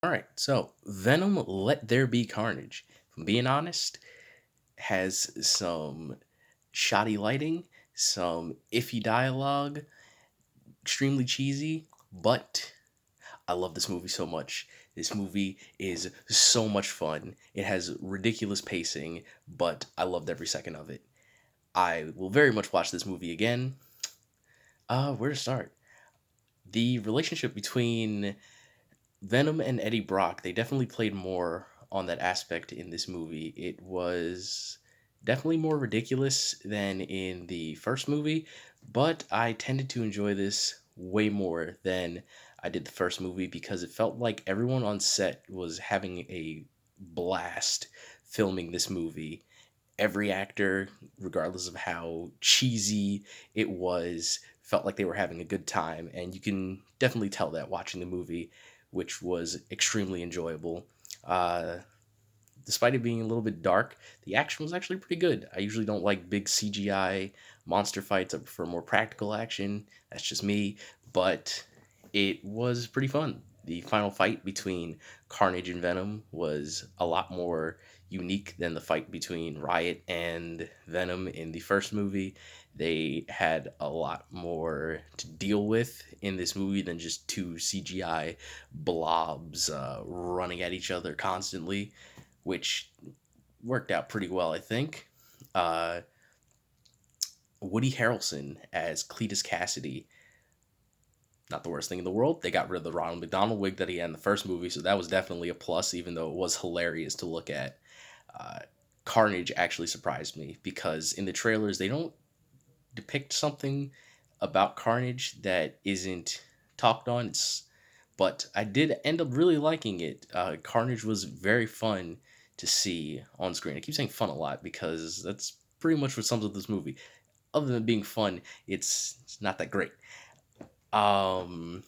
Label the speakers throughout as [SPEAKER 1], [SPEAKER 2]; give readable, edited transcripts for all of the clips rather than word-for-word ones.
[SPEAKER 1] All right, so Venom Let There Be Carnage. If I'm being honest, has some shoddy lighting, some iffy dialogue, extremely cheesy, but I love this movie so much. This movie is so much fun. It has ridiculous pacing, but I loved every second of it. I will very much watch this movie again. Where to start? The relationship between Venom and Eddie Brock, they definitely played more on that aspect in this movie. It was definitely more ridiculous than in the first movie, but I tended to enjoy this way more than I did the first movie because it felt like everyone on set was having a blast filming this movie. Every actor, regardless of how cheesy it was, felt like they were having a good time, and you can definitely tell that watching the movie, which was extremely enjoyable. Uh, Despite it being a little bit dark, the action was actually pretty good. I usually don't like big CGI monster fights. I prefer more practical action. That's just me, but it was pretty fun. The final fight between Carnage and Venom was a lot more unique than the fight between Riot and Venom in the first movie. They had a lot more to deal with in this movie than just two CGI blobs running at each other constantly, which worked out pretty well, I think. Uh, Woody Harrelson as Cletus Cassidy, not the worst thing in the world. They got rid of the Ronald McDonald wig that he had in the first movie, so that was definitely a plus, even though it was hilarious to look at. Uh, Carnage actually surprised me because in the trailers, they don't depict something about Carnage that isn't talked on. But I did end up really liking it. Carnage was very fun to see on screen. I keep saying fun a lot because that's pretty much what sums up this movie. Other than being fun, it's not that great. Um,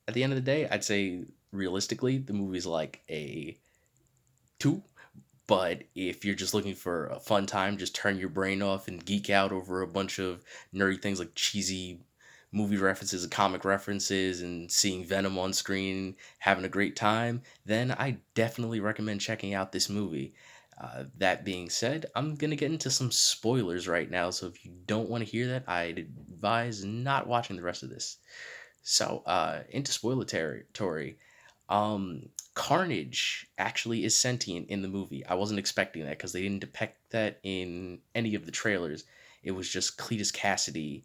[SPEAKER 1] at the end of the day, I'd say realistically, the movie's like a two. But if you're just looking for a fun time, just turn your brain off and geek out over a bunch of nerdy things like cheesy movie references and comic references and seeing Venom on screen, having a great time, then I definitely recommend checking out this movie. That being said, I'm going to get into some spoilers right now, so if you don't want to hear that, I'd advise not watching the rest of this. So, into spoiler territory. Carnage actually is sentient in the movie. I wasn't expecting that because they didn't depict that in any of the trailers. It was just Cletus Cassidy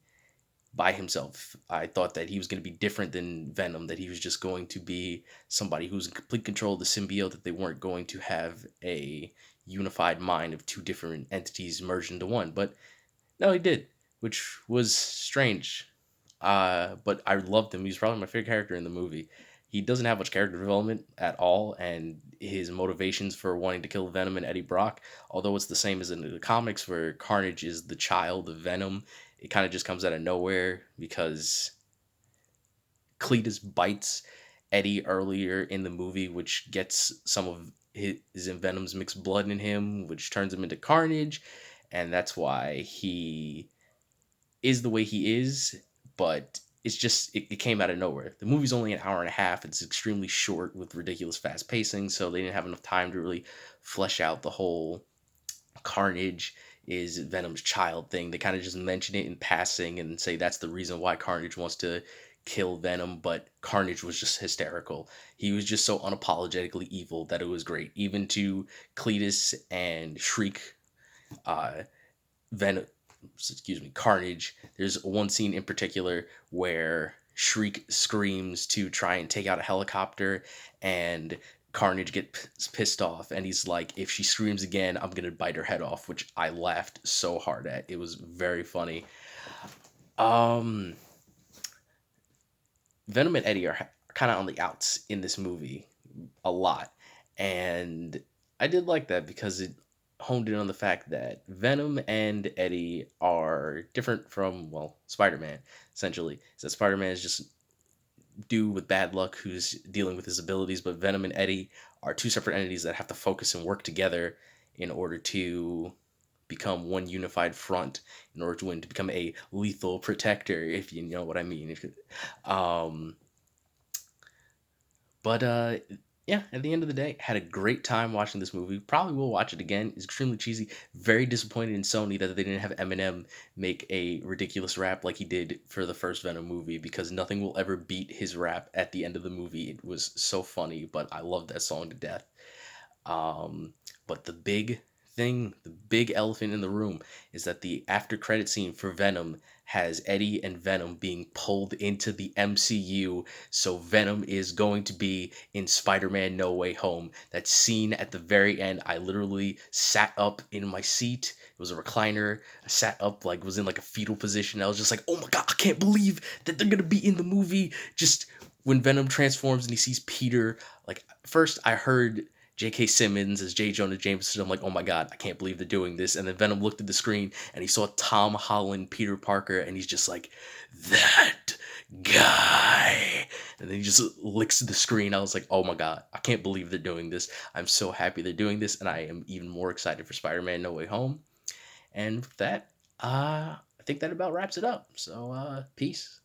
[SPEAKER 1] by himself. I thought that he was going to be different than Venom, that he was just going to be somebody who's in complete control of the symbiote, that they weren't going to have a unified mind of two different entities merged into one. But no, he did, which was strange. But I loved him. He's probably my favorite character in the movie. He doesn't have much character development at all, and his motivations for wanting to kill Venom and Eddie Brock, although it's the same as in the comics where Carnage is the child of Venom, it kind of just comes out of nowhere because Cletus bites Eddie earlier in the movie, which gets some of his and Venom's mixed blood in him, which turns him into Carnage, and that's why he is the way he is, but it came out of nowhere. The movie's only an hour and a half. It's extremely short with ridiculous fast pacing, so they didn't have enough time to really flesh out the whole Carnage is Venom's child thing. They kind of just mention it in passing and say that's the reason why Carnage wants to kill Venom, but Carnage was just hysterical. He was just so unapologetically evil that it was great. Even to Cletus and Shriek, uh, Venom, Carnage. There's one scene in particular where Shriek screams to try and take out a helicopter, and Carnage gets pissed off, and he's like, "If she screams again, I'm gonna bite her head off," which I laughed so hard at. It was very funny. Um, Venom and Eddie are kind of on the outs in this movie a lot, and I did like that because it honed in on the fact that Venom and Eddie are different from, well, Spider-Man essentially. So Spider-Man is just dude with bad luck who's dealing with his abilities, but Venom and Eddie are two separate entities that have to focus and work together in order to become one unified front, in order to win, to become a lethal protector, if you know what I mean. Um, But yeah, at the end of the day, had a great time watching this movie. Probably will watch it again. It's extremely cheesy. Very disappointed in Sony that they didn't have Eminem make a ridiculous rap like he did for the first Venom movie, because nothing will ever beat his rap at the end of the movie. It was so funny, but I love that song to death. Um, but the big thing, the big elephant in the room, is that the after credit scene for Venom has Eddie and Venom being pulled into the MCU. So Venom is going to be in Spider-Man No Way Home. That scene at the very end, I literally sat up in my seat. It was a recliner. I sat up, like, was in like a fetal position. I was just like, oh my god, I can't believe that they're gonna be in the movie. Just when Venom transforms and he sees Peter, like, first I heard J.K. Simmons as J. Jonah Jameson. I'm like, oh my god, I can't believe they're doing this. And then Venom looked at the screen and he saw Tom Holland, Peter Parker, and he's just like, that guy. And then he just licks the screen. I was like, oh my god, I can't believe they're doing this. I'm so happy they're doing this, and I am even more excited for Spider-Man No Way Home. And with that, I think that about wraps it up. So, peace.